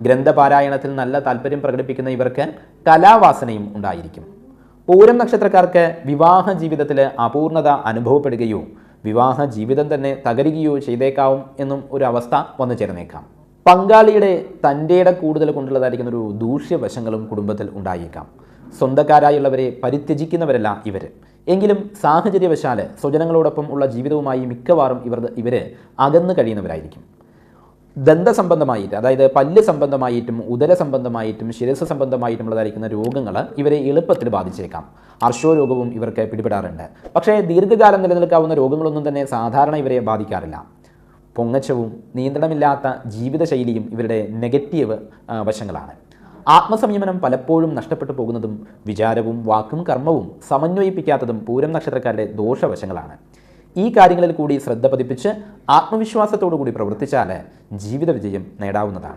ഗ്രന്ഥപാരായണത്തിൽ നല്ല താല്പര്യം പ്രകടിപ്പിക്കുന്ന ഇവർക്ക് കലാവാസനയും ഉണ്ടായിരിക്കും. പൂരം നക്ഷത്രക്കാർക്ക് വിവാഹ ജീവിതത്തിൽ അപൂർണത അനുഭവപ്പെടുകയോ വിവാഹ ജീവിതം തന്നെ തകരുകയോ ചെയ്തേക്കാവും എന്നും ഒരു അവസ്ഥ വന്നു ചേർന്നേക്കാം. പങ്കാളിയുടെ തൻ്റെയിട കൂടുതൽ കൊണ്ടുള്ളതായിരിക്കുന്ന ഒരു ദൂഷ്യവശങ്ങളും കുടുംബത്തിൽ ഉണ്ടായേക്കാം. സ്വന്തക്കാരായുള്ളവരെ പരിത്യജിക്കുന്നവരല്ല ഇവർ. എങ്കിലും സാഹചര്യവശാൽ സ്വജനങ്ങളോടൊപ്പം ഉള്ള ജീവിതവുമായി മിക്കവാറും ഇവർ അകന്നു കഴിയുന്നവരായിരിക്കും. ദന്തസംബന്ധമായിട്ട്, അതായത് പല്ല് സംബന്ധമായിട്ടും ഉദര സംബന്ധമായിട്ടും ശിരസ് സംബന്ധമായിട്ടുമുള്ളതായിരിക്കുന്ന രോഗങ്ങൾ ഇവരെ എളുപ്പത്തിൽ ബാധിച്ചേക്കാം. അർശോരോഗവും ഇവർക്ക് പിടിപെടാറുണ്ട്. പക്ഷേ ദീർഘകാലം നിലനിൽക്കാവുന്ന രോഗങ്ങളൊന്നും തന്നെ സാധാരണ ഇവരെ ബാധിക്കാറില്ല. പൊങ്ങച്ചവും നിയന്ത്രണമില്ലാത്ത ജീവിതശൈലിയും ഇവരുടെ നെഗറ്റീവ് വശങ്ങളാണ്. ആത്മസംയമനം പലപ്പോഴും നഷ്ടപ്പെട്ടു പോകുന്നതും വിചാരവും വാക്കും കർമ്മവും സമന്വയിപ്പിക്കാത്തതും പൂരം നക്ഷത്രക്കാരുടെ ദോഷവശങ്ങളാണ്. ഈ കാര്യങ്ങളിൽ കൂടി ശ്രദ്ധ പതിപ്പിച്ച് ആത്മവിശ്വാസത്തോടു കൂടി പ്രവർത്തിച്ചാൽ ജീവിത വിജയം നേടാവുന്നതാണ്.